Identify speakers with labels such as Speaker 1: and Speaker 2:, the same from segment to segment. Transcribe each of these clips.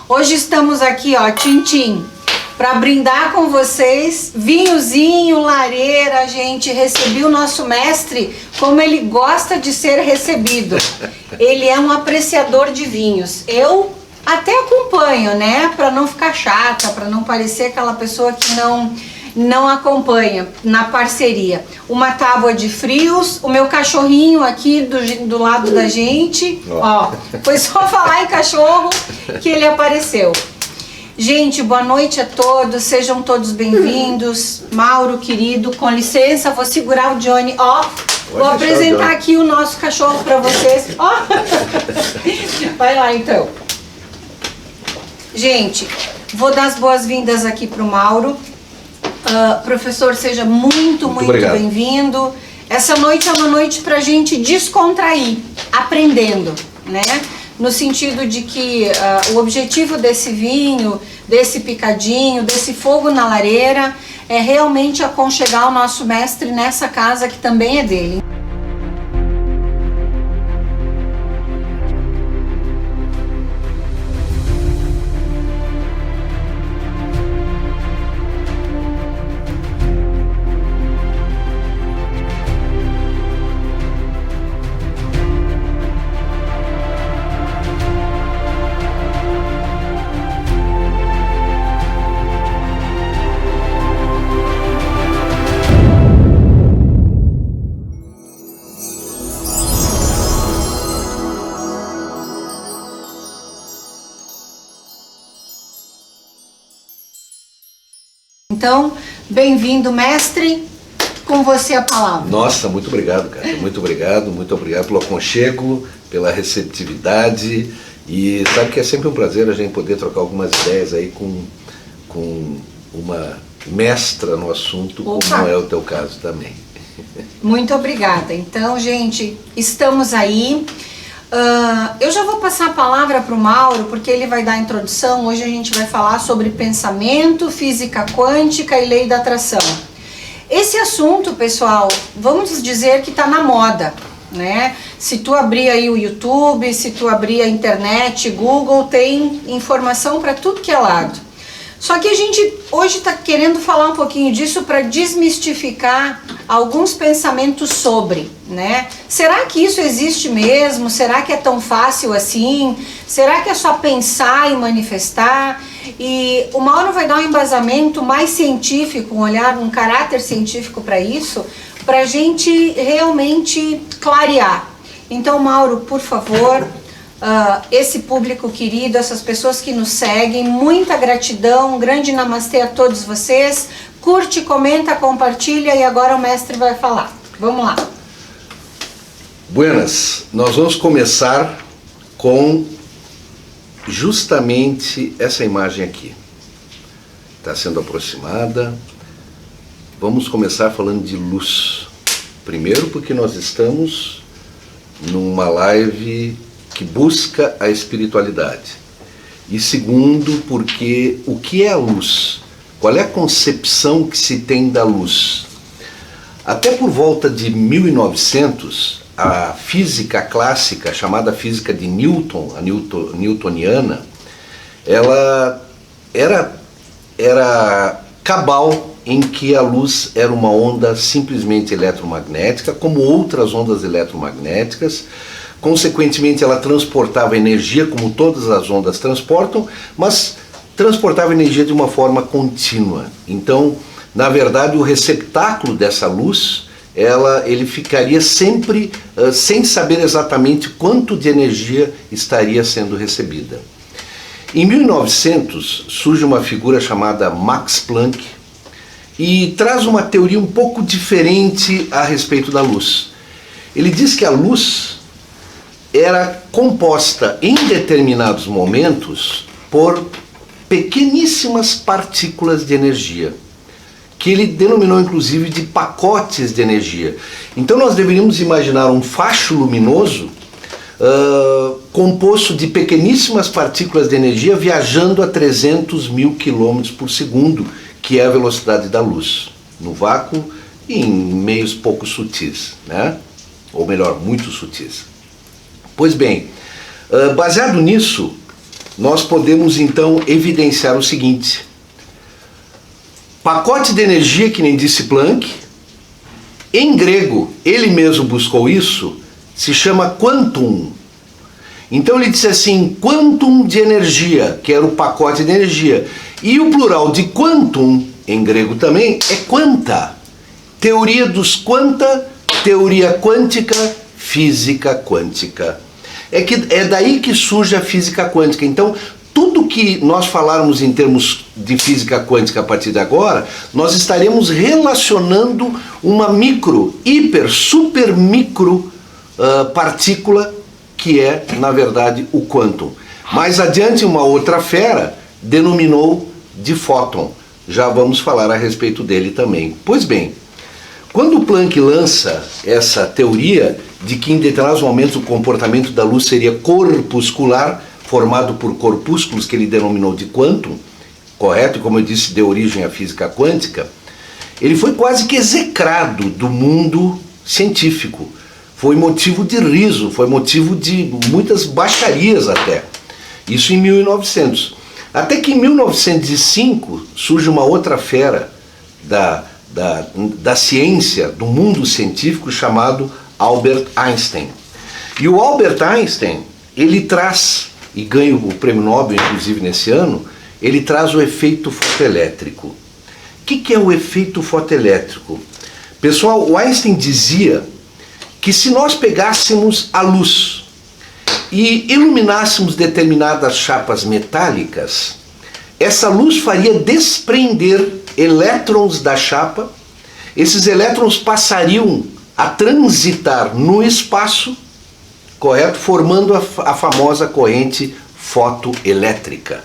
Speaker 1: Hoje estamos aqui, ó, tchim-tchim, para brindar com vocês, vinhozinho, lareira, gente. Recebi o nosso mestre como ele gosta de ser recebido. Ele é um apreciador de vinhos. Eu até acompanho, né, para não ficar chata, para não parecer aquela pessoa que não acompanha na parceria. Uma tábua de frios, o meu cachorrinho aqui do lado da gente, ó, foi só falar em cachorro que ele apareceu. Gente, boa noite a todos, sejam todos bem-vindos. Mauro, querido, com licença, vou segurar o Johnny, ó, vou apresentar aqui o nosso cachorro para vocês, ó. Vai lá, então. Gente, vou dar as boas-vindas aqui para o Mauro. Professor, seja muito bem-vindo. Essa noite é uma noite para a gente descontrair, aprendendo, né? No sentido de que o objetivo desse vinho, desse picadinho, desse fogo na lareira, é realmente aconchegar o nosso mestre nessa casa que também é dele. Então, bem-vindo, mestre, com você a palavra.
Speaker 2: Nossa, muito obrigado, cara, muito obrigado pelo aconchego, pela receptividade, e sabe que é sempre um prazer a gente poder trocar algumas ideias aí com uma mestra no assunto,
Speaker 1: Opa,
Speaker 2: como é o teu caso também.
Speaker 1: Muito obrigada. Então, gente, estamos aí. Eu já vou passar a palavra para o Mauro, porque ele vai dar a introdução. Hoje a gente vai falar sobre pensamento, física quântica e lei da atração. Esse assunto, pessoal, vamos dizer que está na moda, né? Se tu abrir aí o YouTube, se tu abrir a internet, Google, tem informação para tudo que é lado. Só que a gente hoje está querendo falar um pouquinho disso para desmistificar alguns pensamentos sobre, né? Será que isso existe mesmo? Será que é tão fácil assim? Será que é só pensar e manifestar? E o Mauro vai dar um embasamento mais científico, um olhar, um caráter científico para isso, para a gente realmente clarear. Então, Mauro, por favor, esse público querido, essas pessoas que nos seguem, muita gratidão, um grande namastê a todos vocês. Curte, comenta, compartilha e agora o mestre vai falar. Vamos lá.
Speaker 2: Buenas, nós vamos começar com justamente essa imagem aqui. Está sendo aproximada. Vamos começar falando de luz. Primeiro porque nós estamos numa live que busca a espiritualidade. E segundo, porque o que é a luz? Qual é a concepção que se tem da luz? Até por volta de 1900, a física clássica, chamada física de Newton, a newtoniana, ela era cabal em que a luz era uma onda simplesmente eletromagnética, como outras ondas eletromagnéticas. Consequentemente, ela transportava energia, como todas as ondas transportam, mas transportava energia de uma forma contínua. Então, na verdade, o receptáculo dessa luz, ele ficaria sempre sem saber exatamente quanto de energia estaria sendo recebida. Em 1900, surge uma figura chamada Max Planck e traz uma teoria um pouco diferente a respeito da luz. Ele diz que a luz era composta em determinados momentos por pequeníssimas partículas de energia, que ele denominou inclusive de pacotes de energia. Então nós deveríamos imaginar um facho luminoso composto de pequeníssimas partículas de energia viajando a 300 mil quilômetros por segundo, que é a velocidade da luz, no vácuo e em meios pouco sutis, né? Ou melhor, muito sutis. Pois bem, baseado nisso, nós podemos então evidenciar o seguinte: pacote de energia, que nem disse Planck, em grego, ele mesmo buscou isso, se chama quantum. Então ele disse assim, quantum de energia, que era o pacote de energia. E o plural de quantum, em grego também, é quanta. Teoria dos quanta, teoria quântica, física quântica. É daí que surge a física quântica. Então, tudo que nós falarmos em termos de física quântica a partir de agora, nós estaremos relacionando uma micro, hiper, super micro partícula, que é, na verdade, o quantum. Mais adiante, uma outra fera denominou de fóton. Já vamos falar a respeito dele também. Pois bem, quando Planck lança essa teoria de que em determinados momentos o comportamento da luz seria corpuscular, formado por corpúsculos que ele denominou de quantum, correto? E como eu disse, deu origem à física quântica, ele foi quase que execrado do mundo científico. Foi motivo de riso, foi motivo de muitas baixarias até. Isso em 1900. Até que em 1905 surge uma outra fera da ciência, do mundo científico, chamado Albert Einstein. E o Albert Einstein, ele traz, e ganha o prêmio Nobel inclusive nesse ano, ele traz o efeito fotoelétrico. O que é o efeito fotoelétrico? Pessoal, o Einstein dizia que se nós pegássemos a luz e iluminássemos determinadas chapas metálicas, essa luz faria desprender elétrons da chapa, esses elétrons passariam a transitar no espaço, correto? Formando a famosa corrente fotoelétrica,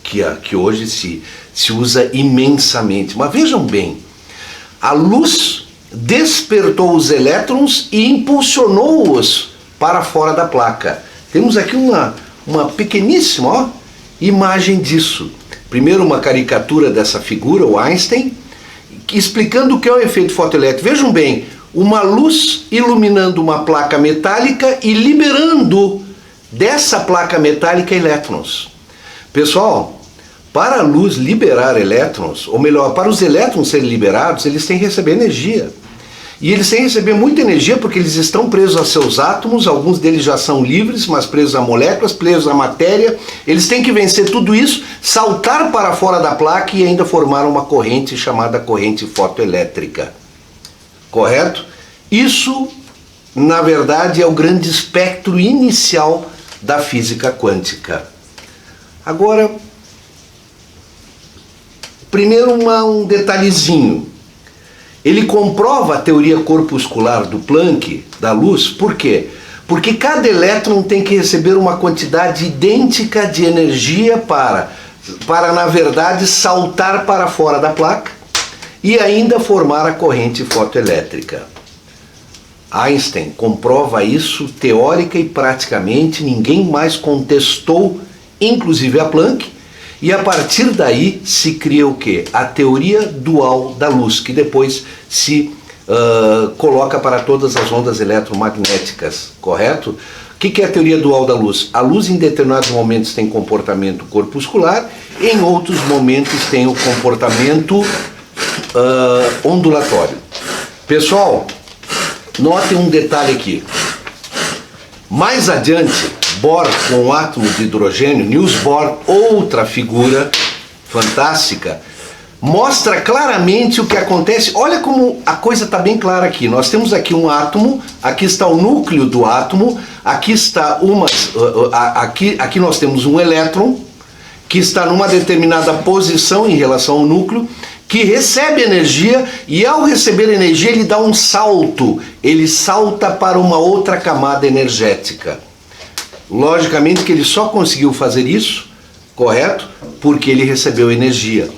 Speaker 2: que hoje se usa imensamente. Mas vejam bem, a luz despertou os elétrons e impulsionou-os para fora da placa. Temos aqui uma pequeníssima imagem disso. Primeiro uma caricatura dessa figura, o Einstein, explicando o que é o efeito fotoelétrico. Vejam bem, uma luz iluminando uma placa metálica e liberando dessa placa metálica elétrons. Pessoal, para a luz liberar elétrons, ou melhor, para os elétrons serem liberados, eles têm que receber energia. E eles têm que receber muita energia porque eles estão presos a seus átomos, alguns deles já são livres, mas presos a moléculas, presos à matéria. Eles têm que vencer tudo isso, saltar para fora da placa e ainda formar uma corrente chamada corrente fotoelétrica. Correto? Isso, na verdade, é o grande espectro inicial da física quântica. Agora, primeiro um detalhezinho. Ele comprova a teoria corpuscular do Planck, da luz, por quê? Porque cada elétron tem que receber uma quantidade idêntica de energia para na verdade, saltar para fora da placa e ainda formar a corrente fotoelétrica. Einstein comprova isso teórica e praticamente, ninguém mais contestou, inclusive a Planck. E a partir daí se cria o quê? A teoria dual da luz, que depois se coloca para todas as ondas eletromagnéticas, correto? O que é a teoria dual da luz? A luz em determinados momentos tem comportamento corpuscular, em outros momentos tem o comportamento ondulatório. Pessoal, notem um detalhe aqui. Mais adiante, Bohr com o átomo de hidrogênio, Niels Bohr, outra figura fantástica, mostra claramente o que acontece. Olha como a coisa está bem clara aqui. Nós temos aqui um átomo, aqui está o núcleo do átomo, aqui está aqui nós temos um elétron que está numa determinada posição em relação ao núcleo, que recebe energia e ao receber energia ele dá um salto, ele salta para uma outra camada energética. Logicamente que ele só conseguiu fazer isso, correto? Porque ele recebeu energia.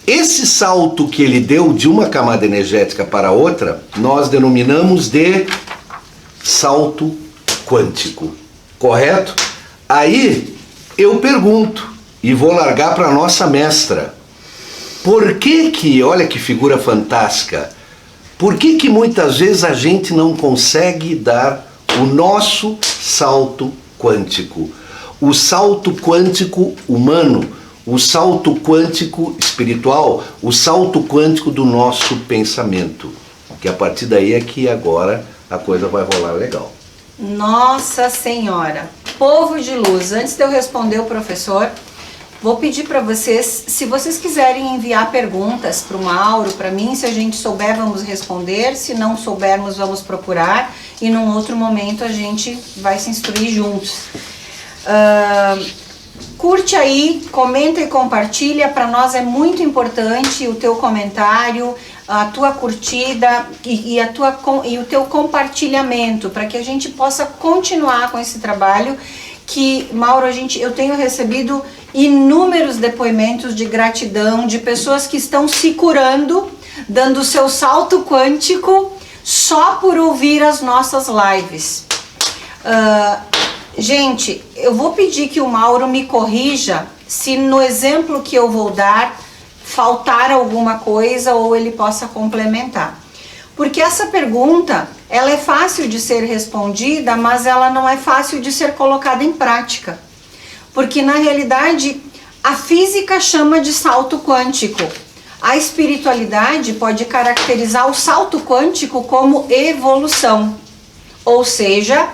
Speaker 2: Esse salto que ele deu de uma camada energética para outra, nós denominamos de salto quântico, correto? Aí eu pergunto, e vou largar para a nossa mestra, por que, olha que figura fantástica, por que muitas vezes a gente não consegue dar o nosso salto quântico? o salto quântico humano, o salto quântico espiritual, o salto quântico do nosso pensamento. Que a partir daí é que agora a coisa vai rolar legal.
Speaker 1: Nossa Senhora, povo de luz, antes de eu responder o professor, vou pedir para vocês, se vocês quiserem enviar perguntas para o Mauro, para mim, se a gente souber, vamos responder, se não soubermos, vamos procurar, e num outro momento a gente vai se instruir juntos. Curte aí, comenta e compartilha, para nós é muito importante o teu comentário, a tua curtida e o teu compartilhamento, para que a gente possa continuar com esse trabalho que, Mauro, eu tenho recebido inúmeros depoimentos de gratidão de pessoas que estão se curando, dando o seu salto quântico só por ouvir as nossas lives. Gente, eu vou pedir que o Mauro me corrija se no exemplo que eu vou dar faltar alguma coisa ou ele possa complementar. Porque essa pergunta, ela é fácil de ser respondida, mas ela não é fácil de ser colocada em prática. Porque na realidade, a física chama de salto quântico. A espiritualidade pode caracterizar o salto quântico como evolução. Ou seja,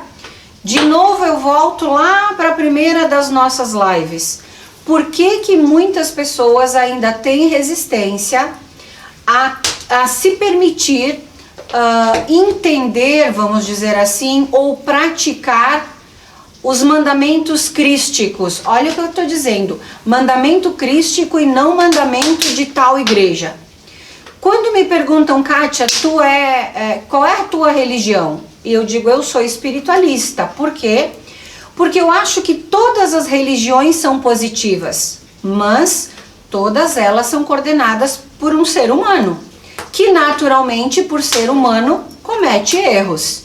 Speaker 1: de novo eu volto lá para a primeira das nossas lives. Por que muitas pessoas ainda têm resistência a se permitir entender, vamos dizer assim, ou praticar os mandamentos crísticos? Olha o que eu estou dizendo, mandamento crístico e não mandamento de tal igreja. Quando me perguntam, Kátia, qual é a tua religião? E eu digo, eu sou espiritualista. Por quê? Porque eu acho que todas as religiões são positivas, mas todas elas são coordenadas por um ser humano, que naturalmente, por ser humano, comete erros.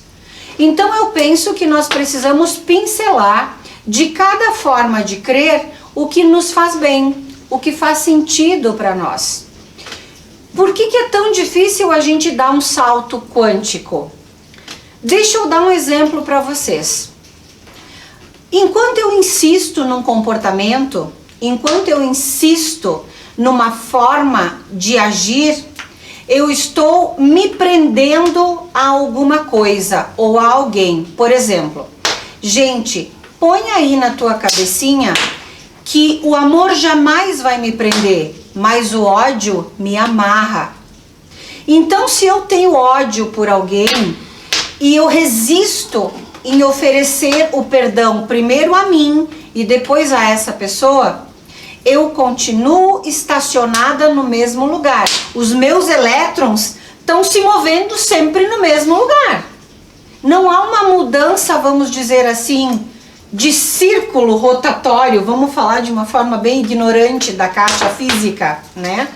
Speaker 1: Então eu penso que nós precisamos pincelar de cada forma de crer o que nos faz bem, o que faz sentido para nós. Por que é tão difícil a gente dar um salto quântico? Deixa eu dar um exemplo para vocês. Enquanto eu insisto num comportamento, enquanto eu insisto numa forma de agir, eu estou me prendendo a alguma coisa ou a alguém. Por exemplo, gente, põe aí na tua cabecinha que o amor jamais vai me prender, mas o ódio me amarra. Então, se eu tenho ódio por alguém e eu resisto em oferecer o perdão primeiro a mim e depois a essa pessoa, eu continuo estacionada no mesmo lugar. Os meus elétrons estão se movendo sempre no mesmo lugar. Não há uma mudança, vamos dizer assim, de círculo rotatório, vamos falar de uma forma bem ignorante da caixa física, né?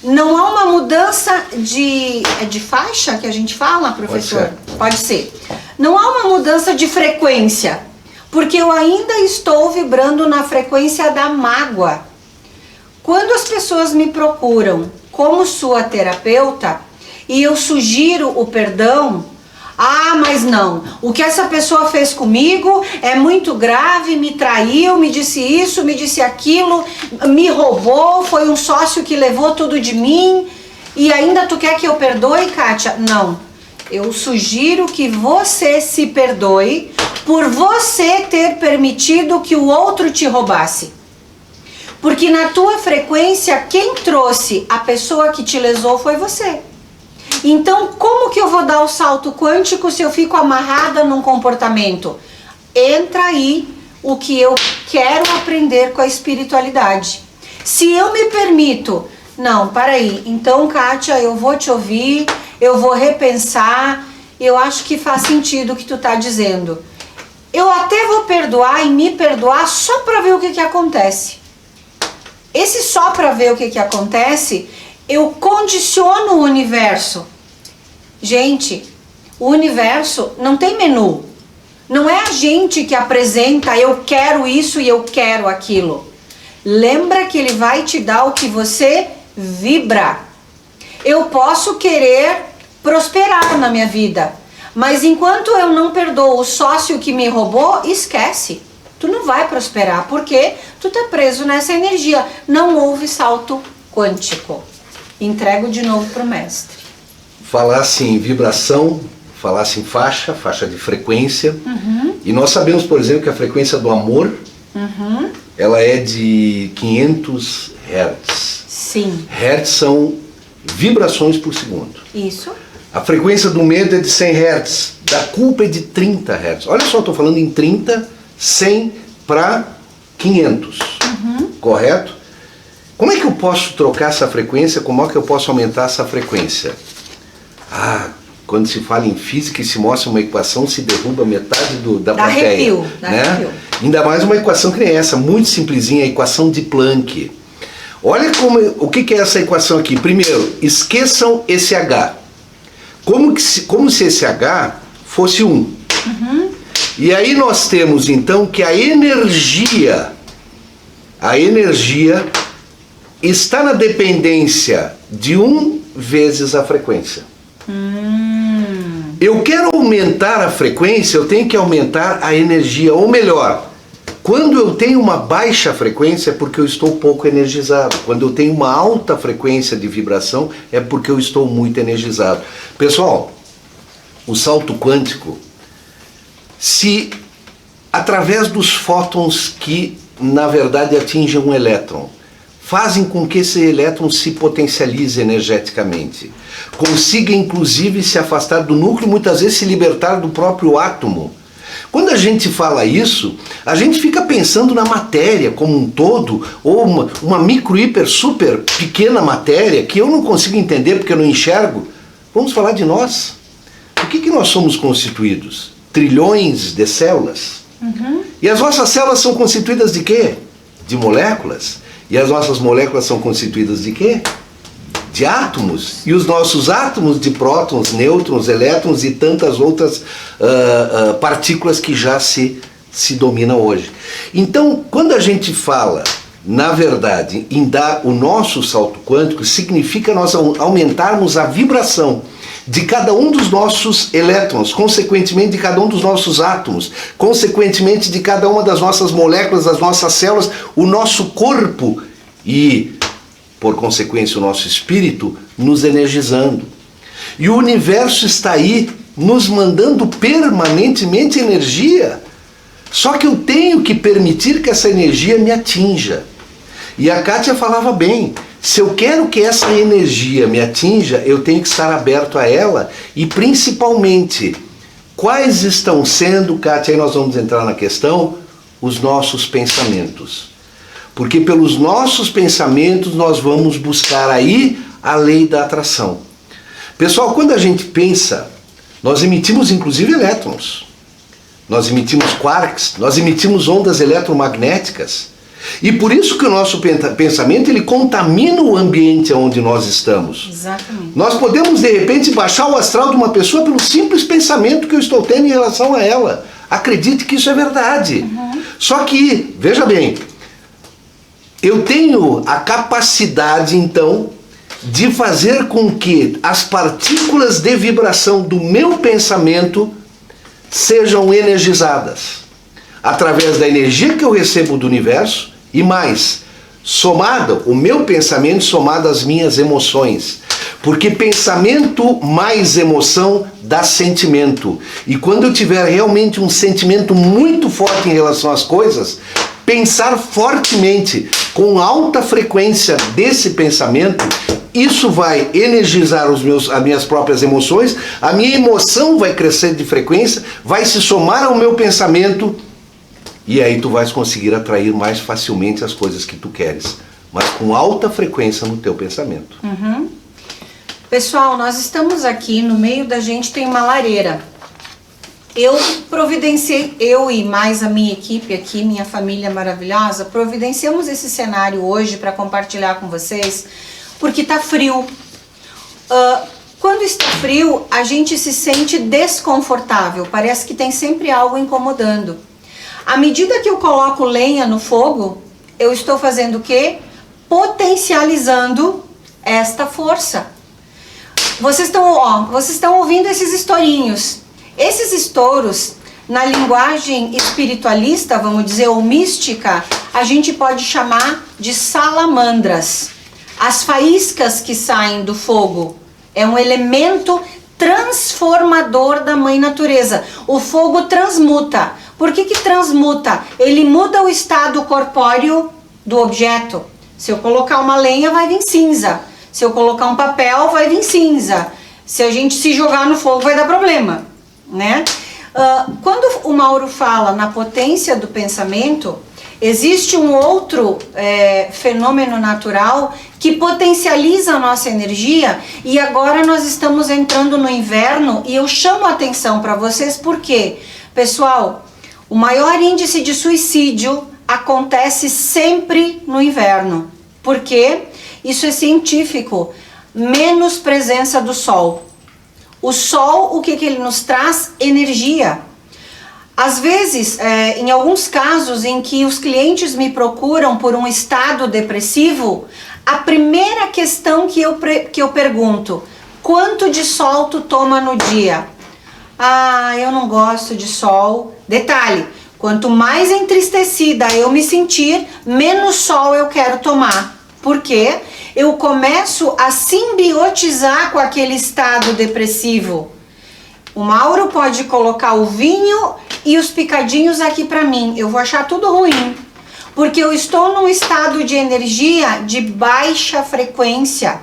Speaker 1: Não há uma mudança de faixa que a gente fala, professor? Pode ser. Não há uma mudança de frequência, porque eu ainda estou vibrando na frequência da mágoa. Quando as pessoas me procuram como sua terapeuta e eu sugiro o perdão, mas não, o que essa pessoa fez comigo é muito grave, me traiu, me disse isso, me disse aquilo, me roubou, foi um sócio que levou tudo de mim e ainda tu quer que eu perdoe, Kátia? Não, eu sugiro que você se perdoe por você ter permitido que o outro te roubasse. Porque na tua frequência, quem trouxe a pessoa que te lesou foi você. Então, como que eu vou dar o salto quântico se eu fico amarrada num comportamento? Entra aí o que eu quero aprender com a espiritualidade. Se eu me permito, não, peraí, então, Kátia, eu vou te ouvir, eu vou repensar, eu acho que faz sentido o que tu tá dizendo. Eu até vou perdoar e me perdoar só para ver o que acontece. Esse só para ver o que acontece, eu condiciono o universo. Gente, o universo não tem menu. Não é a gente que apresenta eu quero isso e eu quero aquilo. Lembra que ele vai te dar o que você vibra. Eu posso querer prosperar na minha vida, mas enquanto eu não perdoo o sócio que me roubou, esquece. tu não vai prosperar, porque tu tá preso nessa energia. Não houve salto quântico. Entrego de novo pro mestre.
Speaker 2: Falasse em vibração, falasse em faixa de frequência. E nós sabemos, por exemplo, que a frequência do amor, ela é de 500 Hz.
Speaker 1: Sim.
Speaker 2: Hertz são vibrações por segundo.
Speaker 1: Isso.
Speaker 2: A frequência do medo é de 100 Hz. Da culpa é de 30 Hz. Olha só, estou falando em 30, 100 para 500. Correto? Como é que eu posso trocar essa frequência? Como é que eu posso aumentar essa frequência? Quando se fala em física e se mostra uma equação, se derruba metade da plateia.
Speaker 1: Arrepio,
Speaker 2: né?
Speaker 1: arrepio.
Speaker 2: Ainda mais uma equação que nem essa, muito simplesinha, a equação de Planck. Olha o que é essa equação aqui. Primeiro, esqueçam esse H. Como se esse H fosse 1. E aí nós temos então que a energia está na dependência de 1 vezes a frequência. Eu quero aumentar a frequência, eu tenho que aumentar a energia, ou melhor, quando eu tenho uma baixa frequência é porque eu estou pouco energizado. Quando eu tenho uma alta frequência de vibração é porque eu estou muito energizado. Pessoal, o salto quântico, se através dos fótons que na verdade atingem um elétron, fazem com que esse elétron se potencialize energeticamente, consiga inclusive se afastar do núcleo, muitas vezes se libertar do próprio átomo. Quando a gente fala isso, a gente fica pensando na matéria como um todo, ou uma micro, hiper, super pequena matéria que eu não consigo entender porque eu não enxergo. Vamos falar de nós. Do que nós somos constituídos? Trilhões de células. E as nossas células são constituídas de quê? De moléculas. E as nossas moléculas são constituídas de quê? De átomos. E os nossos átomos de prótons, nêutrons, elétrons e tantas outras partículas que já se dominam hoje. Então, quando a gente fala, na verdade, em dar o nosso salto quântico, significa nós aumentarmos a vibração de cada um dos nossos elétrons, consequentemente de cada um dos nossos átomos, consequentemente de cada uma das nossas moléculas, das nossas células, o nosso corpo e, por consequência, o nosso espírito nos energizando. E o universo está aí nos mandando permanentemente energia. Só que eu tenho que permitir que essa energia me atinja. E a Kátia falava bem, se eu quero que essa energia me atinja, eu tenho que estar aberto a ela e principalmente, quais estão sendo, Kátia, aí nós vamos entrar na questão, os nossos pensamentos. Porque pelos nossos pensamentos nós vamos buscar aí a lei da atração. Pessoal, quando a gente pensa, nós emitimos inclusive elétrons, nós emitimos quarks, nós emitimos ondas eletromagnéticas. E por isso que o nosso pensamento ele contamina o ambiente onde nós estamos.
Speaker 1: Exatamente.
Speaker 2: Nós podemos de repente baixar o astral de uma pessoa pelo simples pensamento que eu estou tendo em relação a ela. Acredite que isso é verdade. Só que, veja bem, eu tenho a capacidade então de fazer com que as partículas de vibração do meu pensamento sejam energizadas através da energia que eu recebo do universo e mais, somado, o meu pensamento somado às minhas emoções. Porque pensamento mais emoção dá sentimento. E quando eu tiver realmente um sentimento muito forte em relação às coisas, pensar fortemente, com alta frequência desse pensamento, isso vai energizar as minhas próprias emoções, a minha emoção vai crescer de frequência, vai se somar ao meu pensamento, e aí tu vais conseguir atrair mais facilmente as coisas que tu queres, mas com alta frequência no teu pensamento.
Speaker 1: Pessoal, nós estamos aqui, no meio da gente tem uma lareira. Eu providenciei, eu e mais a minha equipe aqui, minha família maravilhosa, providenciamos esse cenário hoje para compartilhar com vocês, porque tá frio. Quando está frio, a gente se sente desconfortável, parece que tem sempre algo incomodando. À medida que eu coloco lenha no fogo, eu estou fazendo o quê? Potencializando esta força. Vocês estão ouvindo esses estourinhos. Esses estouros na linguagem espiritualista, vamos dizer, ou mística, a gente pode chamar de salamandras. As faíscas que saem do fogo é um elemento transformador da mãe natureza. O fogo transmuta. Por que transmuta? Ele muda o estado corpóreo do objeto. Se eu colocar uma lenha, vai vir cinza. Se eu colocar um papel, vai vir cinza. Se a gente se jogar no fogo, vai dar problema, né? Quando o Mauro fala na potência do pensamento, existe um outro fenômeno natural que potencializa a nossa energia, e agora nós estamos entrando no inverno e eu chamo a atenção para vocês porque, pessoal, o maior índice de suicídio acontece sempre no inverno. Por quê? Isso é científico. Menos presença do sol. O sol, o que ele nos traz? Energia. Às vezes, em alguns casos em que os clientes me procuram por um estado depressivo, a primeira questão que eu pergunto: quanto de sol tu toma no dia? Ah, eu não gosto de sol. Detalhe, quanto mais entristecida eu me sentir, menos sol eu quero tomar. Por quê? Eu começo a simbiotizar com aquele estado depressivo. O Mauro pode colocar o vinho e os picadinhos aqui para mim. Eu vou achar tudo ruim. Porque eu estou num estado de energia de baixa frequência.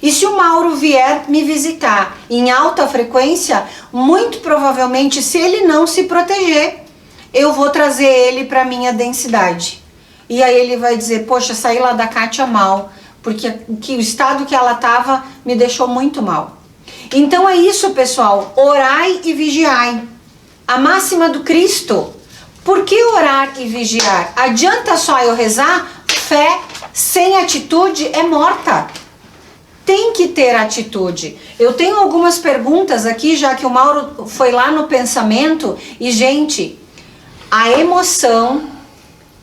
Speaker 1: E se o Mauro vier me visitar em alta frequência, muito provavelmente, se ele não se proteger, eu vou trazer ele para minha densidade. E aí ele vai dizer: poxa, saí lá da Kátia mal, porque o estado que ela estava me deixou muito mal. Então é isso, pessoal, orai e vigiai. A máxima do Cristo. Por que orar e vigiar? Adianta só eu rezar? Fé sem atitude é morta. Tem que ter atitude. Eu tenho algumas perguntas aqui, já que o Mauro foi lá no pensamento. E, gente, a emoção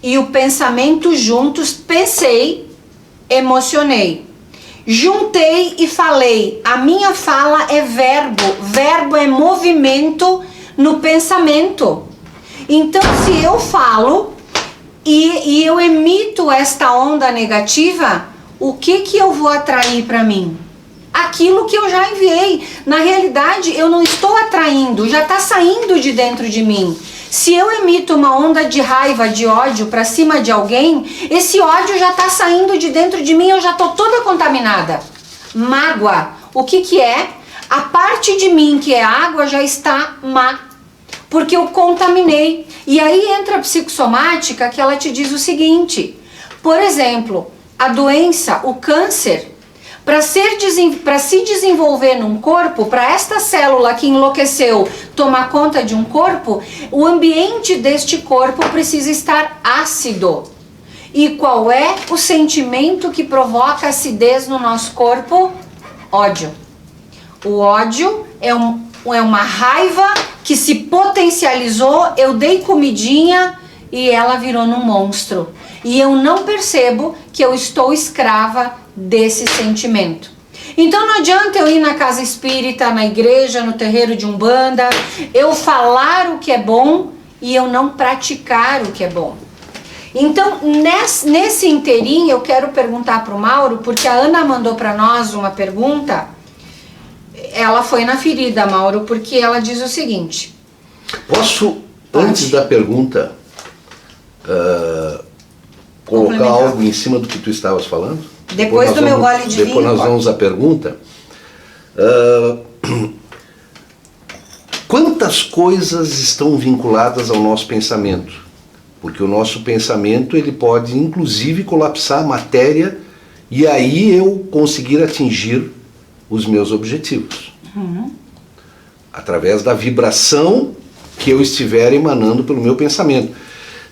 Speaker 1: e o pensamento juntos, pensei, emocionei. Juntei e falei. A minha fala é verbo. Verbo é movimento no pensamento. Então, se eu falo e eu emito esta onda negativa, o que eu vou atrair para mim? Aquilo que eu já enviei. Na realidade, eu não estou atraindo, já está saindo de dentro de mim. Se eu emito uma onda de raiva, de ódio para cima de alguém, esse ódio já está saindo de dentro de mim, eu já estou toda contaminada. Mágoa, o que é? A parte de mim que é água já está má, porque eu contaminei. E aí entra a psicossomática, que ela te diz o seguinte: por exemplo, a doença, o câncer, para se desenvolver num corpo, para esta célula que enlouqueceu tomar conta de um corpo, o ambiente deste corpo precisa estar ácido. E qual é o sentimento que provoca acidez no nosso corpo? Ódio. O ódio é uma raiva que se potencializou, eu dei comidinha e ela virou num monstro. E eu não percebo que eu estou escrava desse sentimento. Então não adianta eu ir na casa espírita, na igreja, no terreiro de Umbanda, eu falar o que é bom e eu não praticar o que é bom. Então nesse inteirinho eu quero perguntar para o Mauro, porque a Ana mandou para nós uma pergunta. Ela foi na ferida, Mauro, porque ela diz o seguinte:
Speaker 2: posso, antes da pergunta, colocar algo em cima do que tu estavas falando?
Speaker 1: Depois do meu gole de vinho.
Speaker 2: Depois nós vamos à pergunta. Quantas coisas estão vinculadas ao nosso pensamento? Porque o nosso pensamento, ele pode inclusive colapsar a matéria e aí eu conseguir atingir os meus objetivos. Através da vibração que eu estiver emanando pelo meu pensamento.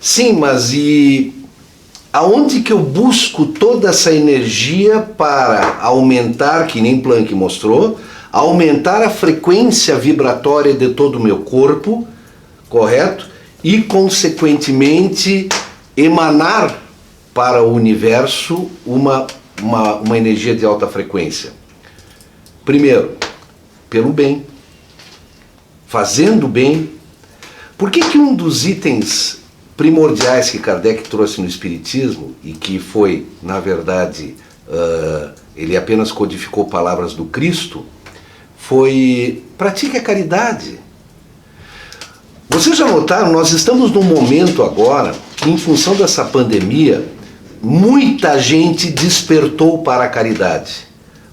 Speaker 2: Sim, mas e aonde que eu busco toda essa energia para aumentar, que nem Planck mostrou, aumentar a frequência vibratória de todo o meu corpo, correto? E, consequentemente, emanar para o universo uma energia de alta frequência. Primeiro, pelo bem. Fazendo bem. Por que um dos itens primordiais que Kardec trouxe no Espiritismo, e que foi, na verdade, ele apenas codificou palavras do Cristo, foi: pratique a caridade. Vocês já notaram, nós estamos num momento agora, em função dessa pandemia, muita gente despertou para a caridade.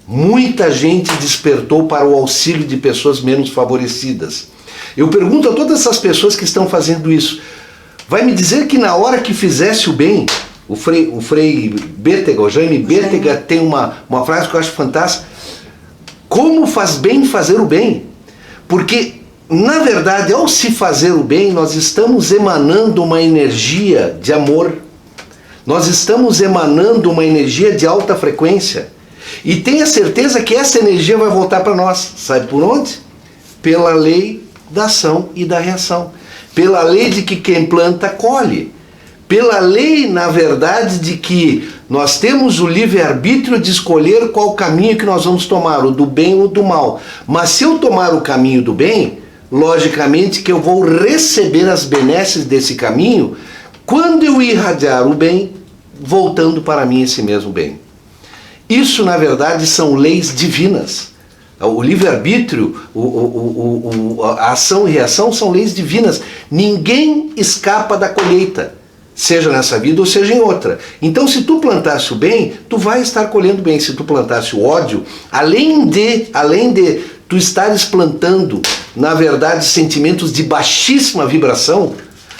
Speaker 2: Muita gente despertou para o auxílio de pessoas menos favorecidas. Eu pergunto a todas essas pessoas que estão fazendo isso: vai me dizer que na hora que fizesse o bem, o Frei Bétega, o Jaime Bétega, tem uma frase que eu acho fantástica: como faz bem fazer o bem? Porque, na verdade, ao se fazer o bem, nós estamos emanando uma energia de amor. Nós estamos emanando uma energia de alta frequência. E tenha certeza que essa energia vai voltar para nós. Sabe por onde? Pela lei da ação e da reação. Pela lei de que quem planta, colhe. Pela lei, na verdade, de que nós temos o livre-arbítrio de escolher qual caminho que nós vamos tomar, o do bem ou do mal. Mas se eu tomar o caminho do bem, logicamente que eu vou receber as benesses desse caminho quando eu irradiar o bem, voltando para mim esse mesmo bem. Isso, na verdade, são leis divinas. O livre-arbítrio, a ação e reação são leis divinas. Ninguém escapa da colheita, seja nessa vida ou seja em outra. Então, se tu plantasse o bem, tu vai estar colhendo bem. Se tu plantasse o ódio, além de tu estares plantando, na verdade, sentimentos de baixíssima vibração,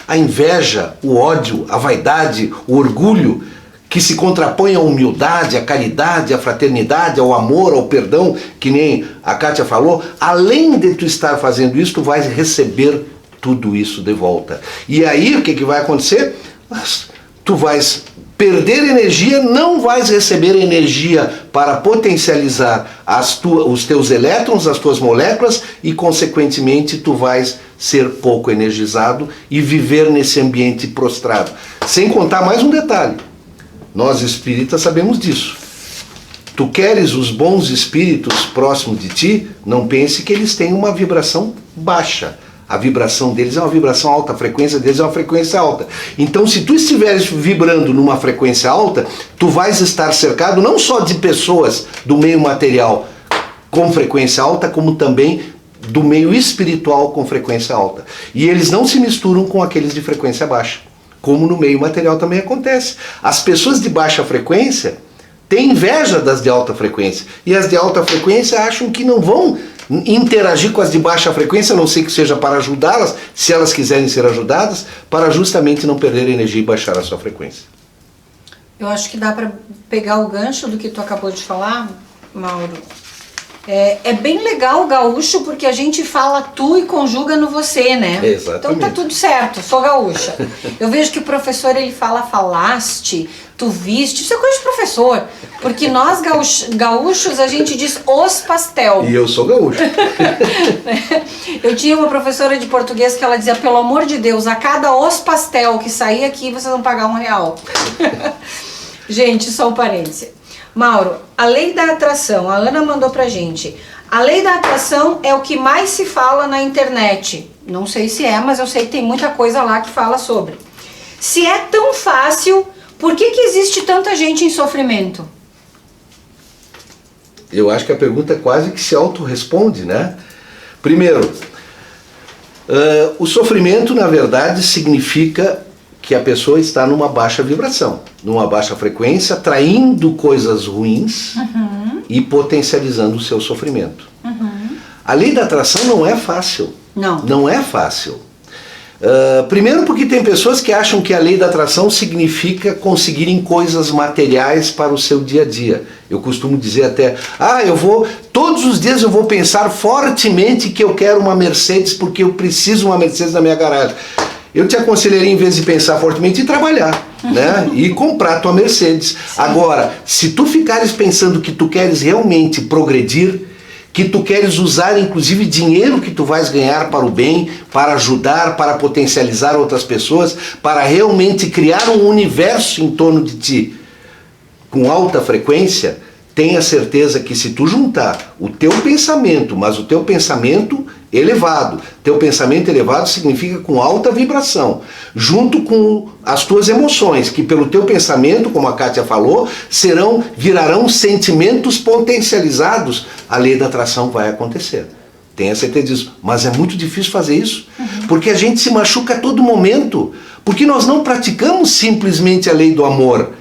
Speaker 2: a inveja, o ódio, a vaidade, o orgulho, que se contrapõe à humildade, à caridade, à fraternidade, ao amor, ao perdão, que nem a Kátia falou, além de tu estar fazendo isso, tu vais receber tudo isso de volta. E aí o que vai acontecer? Tu vais perder energia, não vais receber energia para potencializar os teus elétrons, as tuas moléculas, e consequentemente tu vais ser pouco energizado e viver nesse ambiente prostrado. Sem contar mais um detalhe. Nós espíritas sabemos disso. Tu queres os bons espíritos próximos de ti, não pense que eles têm uma vibração baixa. A vibração deles é uma vibração alta, a frequência deles é uma frequência alta. Então, se tu estiveres vibrando numa frequência alta, tu vais estar cercado não só de pessoas do meio material com frequência alta, como também do meio espiritual com frequência alta. E eles não se misturam com aqueles de frequência baixa, como no meio material também acontece. As pessoas de baixa frequência têm inveja das de alta frequência, e as de alta frequência acham que não vão interagir com as de baixa frequência, a não ser que seja para ajudá-las, se elas quiserem ser ajudadas, para justamente não perder energia e baixar a sua frequência.
Speaker 1: Eu acho que dá para pegar o gancho do que tu acabou de falar, Mauro. É bem legal o gaúcho, porque a gente fala tu e conjuga no você, né?
Speaker 2: Exatamente.
Speaker 1: Então tá tudo certo, sou gaúcha. Eu vejo que o professor, ele fala falaste, tu viste, isso é coisa de professor. Porque nós gaúchos, a gente diz os pastel.
Speaker 2: E eu sou gaúcho.
Speaker 1: Eu tinha uma professora de português que ela dizia: pelo amor de Deus, a cada os pastel que sair aqui, vocês vão pagar R$1. Gente, só um parêntese. Mauro, a lei da atração, a Ana mandou pra gente. A lei da atração é o que mais se fala na internet. Não sei se é, mas eu sei que tem muita coisa lá que fala sobre. Se é tão fácil, por que existe tanta gente em sofrimento?
Speaker 2: Eu acho que a pergunta quase que se autorresponde, né? Primeiro, o sofrimento, na verdade, significa que a pessoa está numa baixa vibração, numa baixa frequência, atraindo coisas ruins e potencializando o seu sofrimento. A lei da atração não é fácil. Não é fácil. Primeiro porque tem pessoas que acham que a lei da atração significa conseguirem coisas materiais para o seu dia a dia. Eu costumo dizer até, todos os dias eu vou pensar fortemente que eu quero uma Mercedes porque eu preciso de uma Mercedes na minha garagem. Eu te aconselharia, em vez de pensar fortemente, ir trabalhar, né? E comprar tua Mercedes. Sim. Agora, se tu ficares pensando que tu queres realmente progredir, que tu queres usar inclusive dinheiro que tu vais ganhar para o bem, para ajudar, para potencializar outras pessoas, para realmente criar um universo em torno de ti com alta frequência, tenha certeza que se tu juntar o teu pensamento, mas o teu pensamento elevado. Teu pensamento elevado significa com alta vibração, junto com as tuas emoções, que pelo teu pensamento, como a Kátia falou, virarão sentimentos potencializados. A lei da atração vai acontecer. Tenha certeza disso. Mas é muito difícil fazer isso, porque a gente se machuca a todo momento, porque nós não praticamos simplesmente a lei do amor.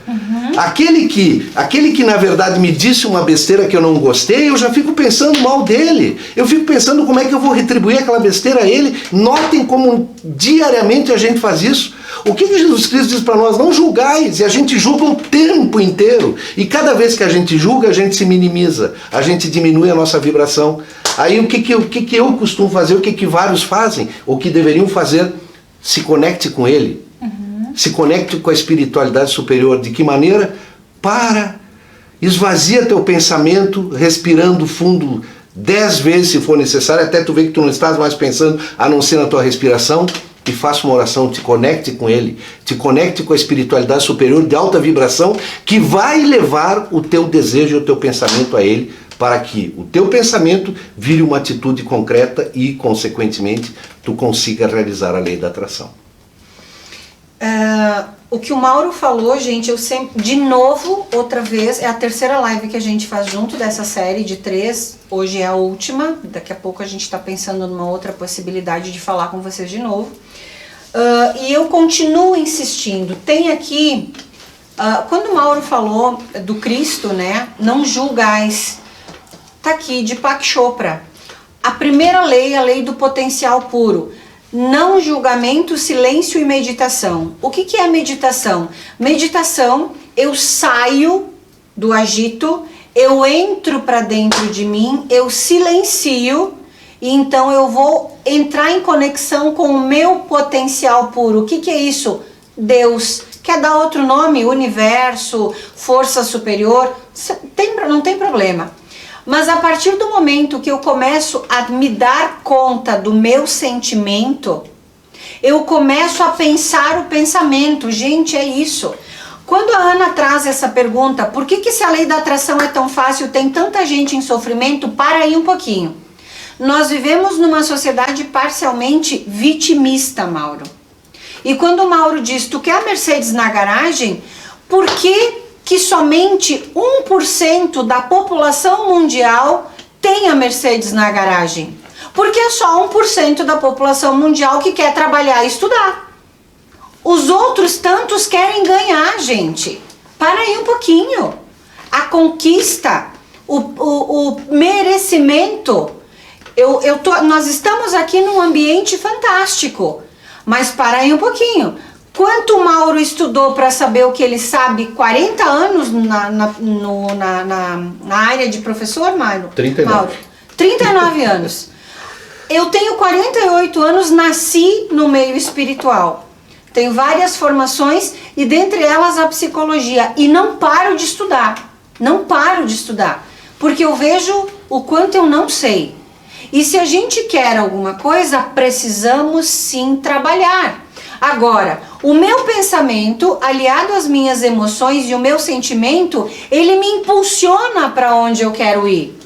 Speaker 2: Aquele que na verdade me disse uma besteira que eu não gostei, eu já fico pensando mal dele. Eu fico pensando como é que eu vou retribuir aquela besteira a ele. Notem como diariamente a gente faz isso. O que Jesus Cristo diz para nós? Não julgais. E a gente julga o tempo inteiro. E cada vez que a gente julga, a gente se minimiza. A gente diminui a nossa vibração. Aí o que eu costumo fazer, o que vários fazem, o que deveriam fazer, se conecte com ele. Se conecte com a espiritualidade superior. De que maneira? Esvazia teu pensamento, respirando fundo 10 vezes se for necessário, até tu ver que tu não estás mais pensando a não ser na tua respiração, e faça uma oração, te conecte com ele, te conecte com a espiritualidade superior de alta vibração, que vai levar o teu desejo e o teu pensamento a ele, para que o teu pensamento vire uma atitude concreta e, consequentemente, tu consiga realizar a lei da atração.
Speaker 1: O que o Mauro falou, gente, eu sempre, de novo, outra vez, é a terceira live que a gente faz junto dessa série de 3, hoje é a última, daqui a pouco a gente está pensando numa outra possibilidade de falar com vocês de novo, e eu continuo insistindo, tem aqui, quando o Mauro falou do Cristo, né, não julgais, tá aqui, de Pak Chopra, a primeira lei, a lei do potencial puro, não julgamento, silêncio e meditação. O que é meditação? Meditação, eu saio do agito, eu entro para dentro de mim, eu silencio e então eu vou entrar em conexão com o meu potencial puro. O que é isso? Deus. Quer dar outro nome? Universo, força superior? Não tem problema. Mas a partir do momento que eu começo a me dar conta do meu sentimento, eu começo a pensar o pensamento. Gente, é isso. Quando a Ana traz essa pergunta, por que se a lei da atração é tão fácil, tem tanta gente em sofrimento? Para aí um pouquinho. Nós vivemos numa sociedade parcialmente vitimista, Mauro. E quando o Mauro diz, tu quer a Mercedes na garagem, por que somente 1% da população mundial tem a Mercedes na garagem? Porque é só 1% da população mundial que quer trabalhar e estudar. Os outros tantos querem ganhar, gente. Para aí um pouquinho. A conquista, o merecimento. Nós estamos aqui num ambiente fantástico. Mas para aí um pouquinho. Quanto o Mauro estudou para saber o que ele sabe? 40 anos na área de professor, Mauro?
Speaker 2: 39.
Speaker 1: Mauro, 39 anos. Eu tenho 48 anos, nasci no meio espiritual. Tenho várias formações e dentre elas a psicologia. E não paro de estudar. Não paro de estudar. Porque eu vejo o quanto eu não sei. E se a gente quer alguma coisa, precisamos sim trabalhar. Agora, o meu pensamento, aliado às minhas emoções e o meu sentimento, ele me impulsiona para onde eu quero ir.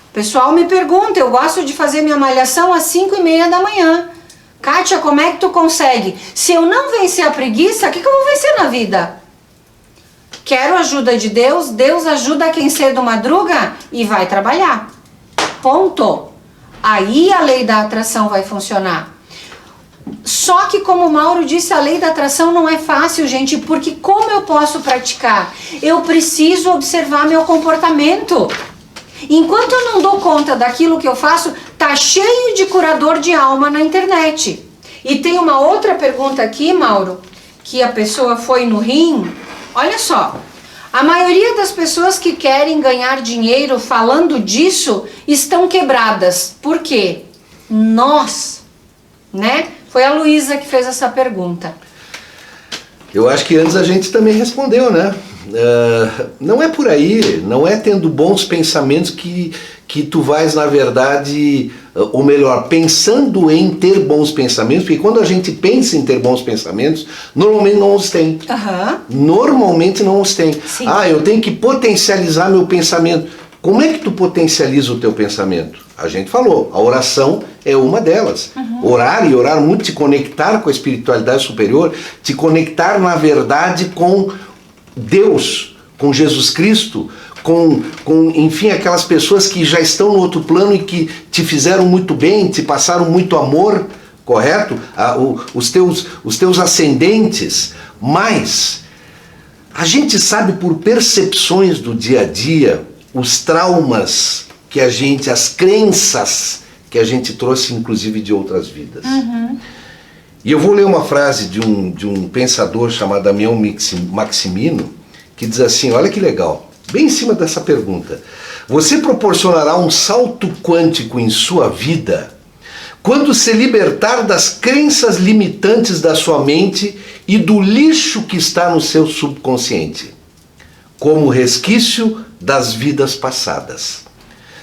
Speaker 1: O pessoal me pergunta, eu gosto de fazer minha malhação às 5:30 da manhã. Kátia, como é que tu consegue? Se eu não vencer a preguiça, o que eu vou vencer na vida? Quero a ajuda de Deus, Deus ajuda quem cedo madruga e vai trabalhar. Ponto. Aí a lei da atração vai funcionar. Só que, como o Mauro disse, a lei da atração não é fácil, gente, porque como eu posso praticar? Eu preciso observar meu comportamento. Enquanto eu não dou conta daquilo que eu faço, tá cheio de curador de alma na internet. E tem uma outra pergunta aqui, Mauro, que a pessoa foi no rim. Olha só, a maioria das pessoas que querem ganhar dinheiro falando disso estão quebradas. Por quê? Nós, né? Foi a Luísa que fez essa pergunta.
Speaker 2: Eu acho que antes a gente também respondeu, né? Não é por aí, não é tendo bons pensamentos que tu vais, na verdade, ou melhor, pensando em ter bons pensamentos, porque quando a gente pensa em ter bons pensamentos, normalmente não os tem.
Speaker 1: Uhum.
Speaker 2: Normalmente não os tem.
Speaker 1: Sim.
Speaker 2: Eu tenho que potencializar meu pensamento. Como é que tu potencializa o teu pensamento? A gente falou, a oração é uma delas. Orar e orar muito, te conectar com a espiritualidade superior, te conectar na verdade com Deus, com Jesus Cristo, com enfim, aquelas pessoas que já estão no outro plano e que te fizeram muito bem, te passaram muito amor, correto? Os teus ascendentes. Mas a gente sabe por percepções do dia a dia, os traumas que as crenças que a gente trouxe inclusive de outras vidas. E eu vou ler uma frase de um pensador chamado Damião Maximino, que diz assim, olha que legal, bem em cima dessa pergunta: você proporcionará um salto quântico em sua vida quando se libertar das crenças limitantes da sua mente e do lixo que está no seu subconsciente, como resquício das vidas passadas.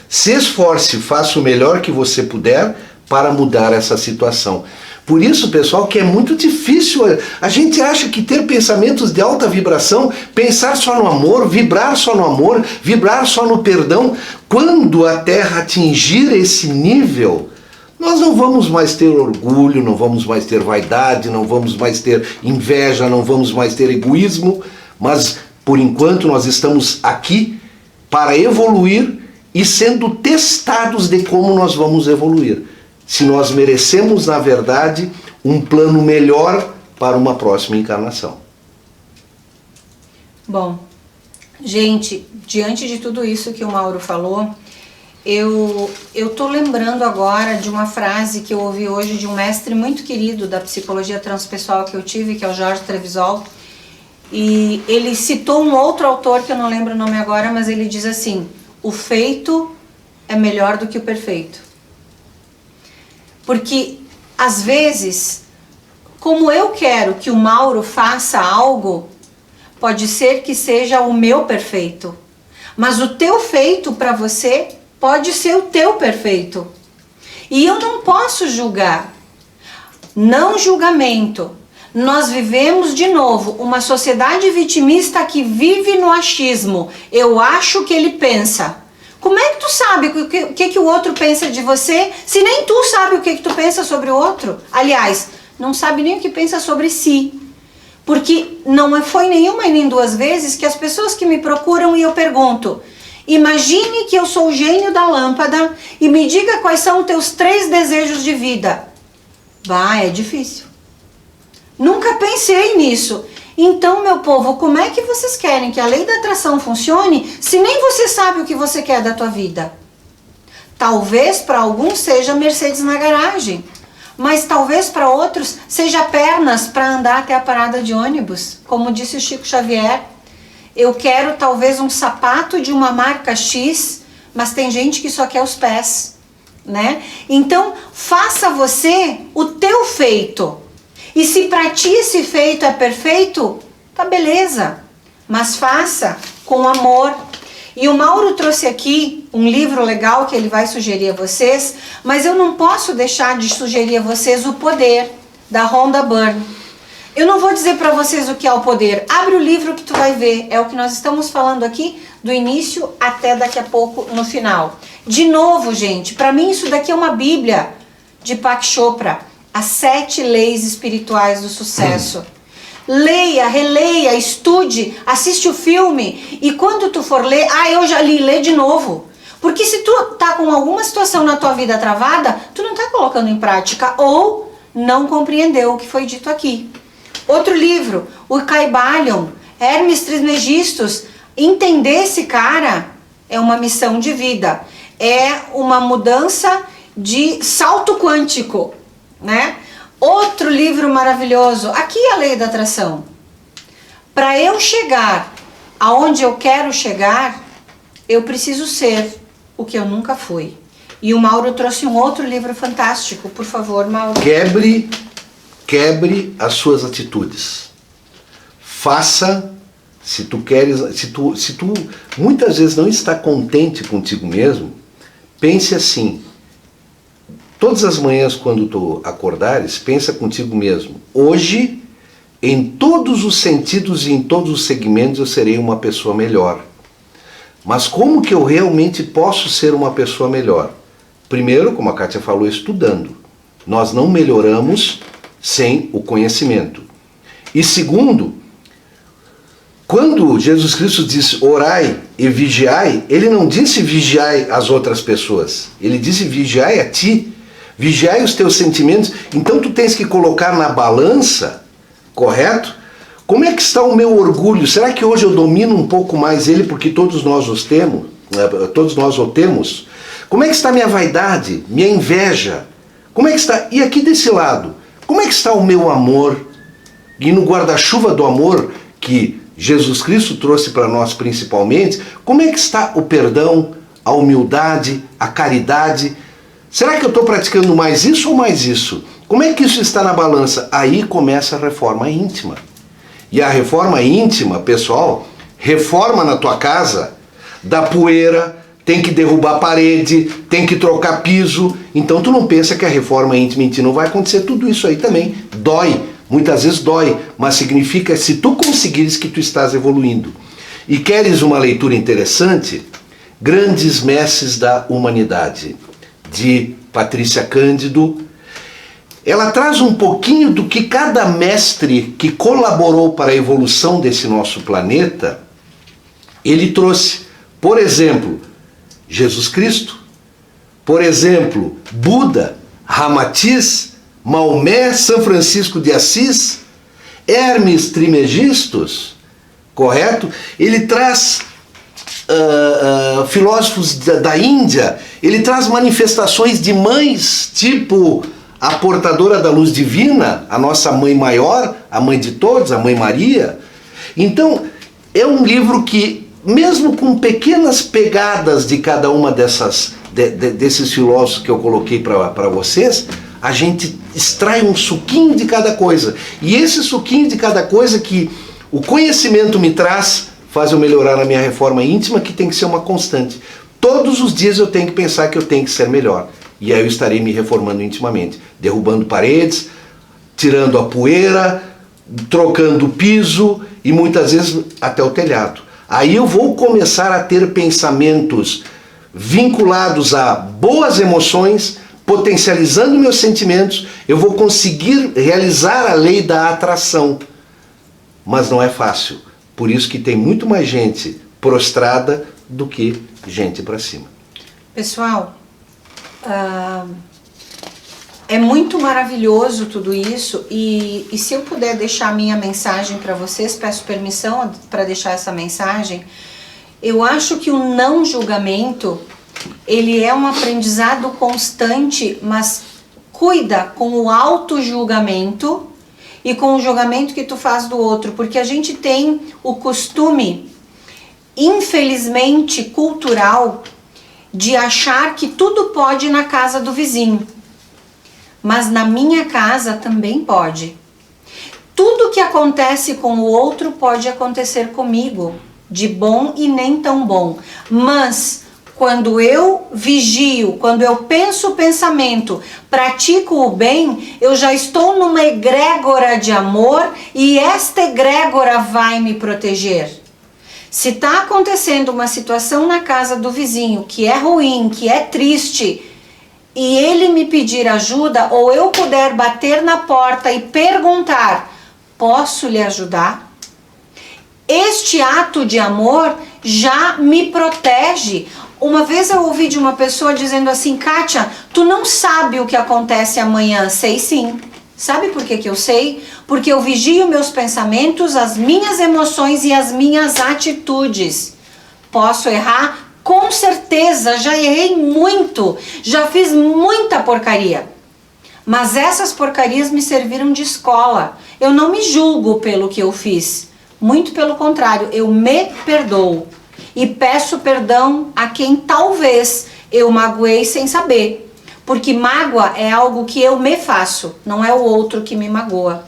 Speaker 2: Se esforce e faça o melhor que você puder para mudar essa situação. Por isso, pessoal, que é muito difícil. A gente acha que ter pensamentos de alta vibração, pensar só no amor, vibrar só no amor, vibrar só no perdão, quando a Terra atingir esse nível, nós não vamos mais ter orgulho, não vamos mais ter vaidade, não vamos mais ter inveja, não vamos mais ter egoísmo, mas por enquanto nós estamos aqui para evoluir e sendo testados de como nós vamos evoluir. Se nós merecemos, na verdade, um plano melhor para uma próxima encarnação.
Speaker 1: Bom, gente, diante de tudo isso que o Mauro falou, eu tô lembrando agora de uma frase que eu ouvi hoje de um mestre muito querido da psicologia transpessoal que eu tive, que é o Jorge Trevisol. E ele citou um outro autor, que eu não lembro o nome agora, mas ele diz assim: o feito é melhor do que o perfeito. Porque, às vezes, como eu quero que o Mauro faça algo, pode ser que seja o meu perfeito. Mas o teu feito para você pode ser o teu perfeito. E eu não posso julgar. Não julgamento. Nós vivemos, de novo, uma sociedade vitimista que vive no achismo. Eu acho que ele pensa. Como é que tu sabe o que o outro pensa de você, se nem tu sabe o que tu pensa sobre o outro? Aliás, não sabe nem o que pensa sobre si. Porque não foi nenhuma e nem duas vezes que as pessoas que me procuram e eu pergunto: imagine que eu sou o gênio da lâmpada e me diga quais são os teus 3 desejos de vida. É difícil. Nunca pensei nisso. Então, meu povo, como é que vocês querem que a lei da atração funcione se nem você sabe o que você quer da tua vida? Talvez para alguns seja Mercedes na garagem, mas talvez para outros seja pernas para andar até a parada de ônibus. Como disse o Chico Xavier, eu quero talvez um sapato de uma marca X, mas tem gente que só quer os pés, né? Então, faça você o teu feito. E se para ti esse feito é perfeito, tá beleza. Mas faça com amor. E o Mauro trouxe aqui um livro legal que ele vai sugerir a vocês, mas eu não posso deixar de sugerir a vocês O Poder, da Rhonda Byrne. Eu não vou dizer para vocês o que é o poder. Abre o livro que tu vai ver. É o que nós estamos falando aqui, do início até daqui a pouco no final. De novo, gente, para mim isso daqui é uma bíblia de Deepak Chopra. As 7 leis espirituais do sucesso. Leia, releia, estude, assiste o filme. E quando tu for ler, eu já li, lê de novo. Porque se tu tá com alguma situação na tua vida travada, tu não tá colocando em prática ou não compreendeu o que foi dito aqui. Outro livro, o Kybalion, Hermes Trismegistus. Entender esse cara é uma missão de vida. É uma mudança de salto quântico. Né? Outro livro maravilhoso, aqui é a Lei da Atração. Para eu chegar aonde eu quero chegar, eu preciso ser o que eu nunca fui. E o Mauro trouxe um outro livro fantástico. Por favor, Mauro.
Speaker 2: Quebre as suas atitudes. Faça, se tu muitas vezes não está contente contigo mesmo, pense assim: todas as manhãs quando tu acordares, pensa contigo mesmo: hoje, em todos os sentidos e em todos os segmentos, eu serei uma pessoa melhor. Mas como que eu realmente posso ser uma pessoa melhor? Primeiro, como a Kátia falou, estudando. Nós não melhoramos sem o conhecimento. E segundo, quando Jesus Cristo disse orai e vigiai, ele não disse vigiai as outras pessoas. Ele disse vigiai a ti, vigiai os teus sentimentos. Então tu tens que colocar na balança, correto? Como é que está o meu orgulho? Será que hoje eu domino um pouco mais ele porque todos nós os temos? Todos nós o temos? Como é que está minha vaidade, minha inveja? Como é que está? E aqui desse lado, como é que está o meu amor? E no guarda-chuva do amor que Jesus Cristo trouxe para nós principalmente, como é que está o perdão, a humildade, a caridade? Será que eu estou praticando mais isso ou mais isso? Como é que isso está na balança? Aí começa a reforma íntima. E a reforma íntima, pessoal, reforma na tua casa, dá poeira, tem que derrubar a parede, tem que trocar piso. Então tu não pensa que a reforma íntima em ti não vai acontecer tudo isso aí também. Dói. Muitas vezes dói, mas significa se tu conseguires que tu estás evoluindo. E queres uma leitura interessante? Grandes Mestres da Humanidade, de Patrícia Cândido. Ela traz um pouquinho do que cada mestre que colaborou para a evolução desse nosso planeta, ele trouxe. Por exemplo, Jesus Cristo. Por exemplo, Buda, Ramatiz, Maomé, São Francisco de Assis, Hermes Trismegistus, correto? Ele traz filósofos da Índia, ele traz manifestações de mães, tipo a portadora da luz divina, a nossa mãe maior, a mãe de todos, a mãe Maria. Então, é um livro que, mesmo com pequenas pegadas de cada uma desses filósofos que eu coloquei para vocês, a gente extrai um suquinho de cada coisa. E esse suquinho de cada coisa que o conhecimento me traz, faz eu melhorar na minha reforma íntima, que tem que ser uma constante. Todos os dias eu tenho que pensar que eu tenho que ser melhor. E aí eu estarei me reformando intimamente. Derrubando paredes, tirando a poeira, trocando o piso e muitas vezes até o telhado. Aí eu vou começar a ter pensamentos vinculados a boas emoções, potencializando meus sentimentos, eu vou conseguir realizar a lei da atração. Mas não é fácil. Por isso que tem muito mais gente prostrada do que gente para cima.
Speaker 1: Pessoal, é muito maravilhoso tudo isso e se eu puder deixar a minha mensagem para vocês, peço permissão para deixar essa mensagem. Eu acho que o não julgamento, ele é um aprendizado constante, mas cuida com o auto-julgamento e com o julgamento que tu faz do outro, porque a gente tem o costume, infelizmente cultural, de achar que tudo pode na casa do vizinho, mas na minha casa também pode. Tudo que acontece com o outro pode acontecer comigo, de bom e nem tão bom, mas quando eu vigio, quando eu penso o pensamento, pratico o bem, eu já estou numa egrégora de amor e esta egrégora vai me proteger. Se está acontecendo uma situação na casa do vizinho que é ruim, que é triste, e ele me pedir ajuda, ou eu puder bater na porta e perguntar, posso lhe ajudar? Este ato de amor já me protege. Uma vez eu ouvi de uma pessoa dizendo assim, Kátia, tu não sabe o que acontece amanhã. Sei sim. Sabe por que eu sei? Porque eu vigio meus pensamentos, as minhas emoções e as minhas atitudes. Posso errar? Com certeza, já errei muito, já fiz muita porcaria. Mas essas porcarias me serviram de escola. Eu não me julgo pelo que eu fiz. Muito pelo contrário, eu me perdoo. E peço perdão a quem talvez eu magoei sem saber. Porque mágoa é algo que eu me faço, não é o outro que me magoa.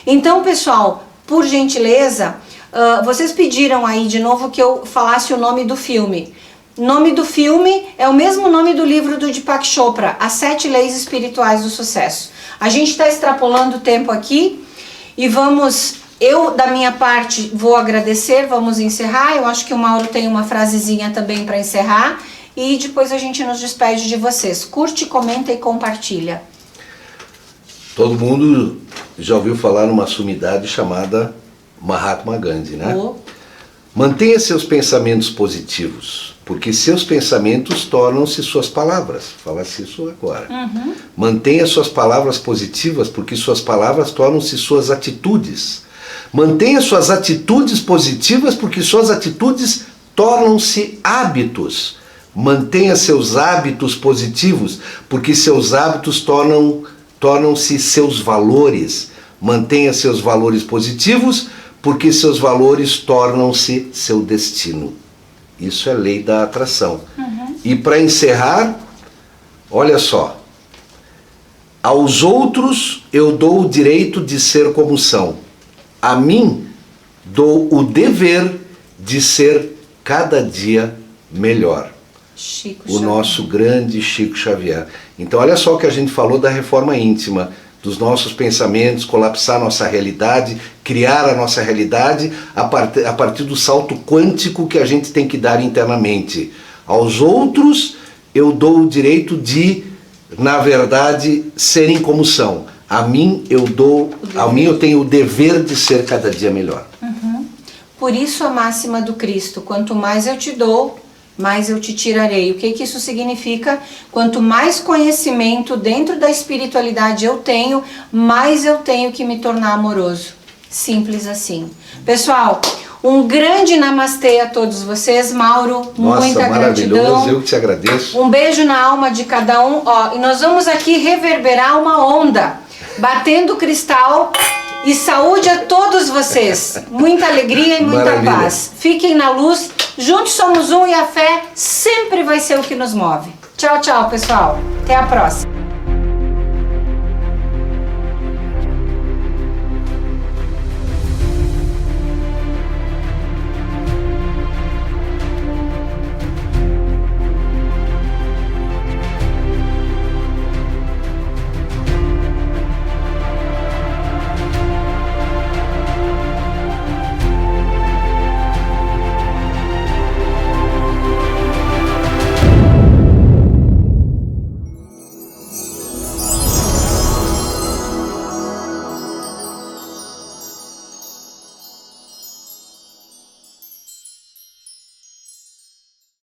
Speaker 1: Então, pessoal, por gentileza, vocês pediram aí de novo que eu falasse o nome do filme. O nome do filme é o mesmo nome do livro do Deepak Chopra, As 7 Leis Espirituais do Sucesso. A gente está extrapolando o tempo aqui e vamos Eu, da minha parte, vou agradecer, vamos encerrar. Eu acho que o Mauro tem uma frasezinha também para encerrar. E depois a gente nos despede de vocês. Curte, comenta e compartilha.
Speaker 2: Todo mundo já ouviu falar numa sumidade chamada Mahatma Gandhi, né? Mantenha seus pensamentos positivos, porque seus pensamentos tornam-se suas palavras. Fala-se isso agora. Mantenha suas palavras positivas, porque suas palavras tornam-se suas atitudes. Mantenha suas atitudes positivas, porque suas atitudes tornam-se hábitos. Mantenha seus hábitos positivos, porque seus hábitos tornam-se seus valores. Mantenha seus valores positivos, porque seus valores tornam-se seu destino. Isso é lei da atração. E para encerrar, olha só. Aos outros eu dou o direito de ser como são. A mim dou o dever de ser cada dia melhor. O nosso grande Chico Xavier. Então olha só o que a gente falou da reforma íntima, dos nossos pensamentos, colapsar nossa realidade, criar a nossa realidade a partir do salto quântico que a gente tem que dar internamente. Aos outros eu dou o direito de, na verdade, serem como são. A mim eu tenho o dever de ser cada dia melhor.
Speaker 1: Por isso a máxima do Cristo: quanto mais eu te dou, mais eu te tirarei. O que isso significa? Quanto mais conhecimento dentro da espiritualidade eu tenho, mais eu tenho que me tornar amoroso. Simples assim. Pessoal, um grande namastê a todos vocês. Mauro, muita gratidão.
Speaker 2: Eu que te agradeço.
Speaker 1: Um beijo na alma de cada um. E nós vamos aqui reverberar uma onda, batendo cristal. E saúde a todos vocês. Muita alegria e muita paz. Fiquem na luz. Juntos somos um e a fé sempre vai ser o que nos move. Tchau, tchau, pessoal. Até a próxima.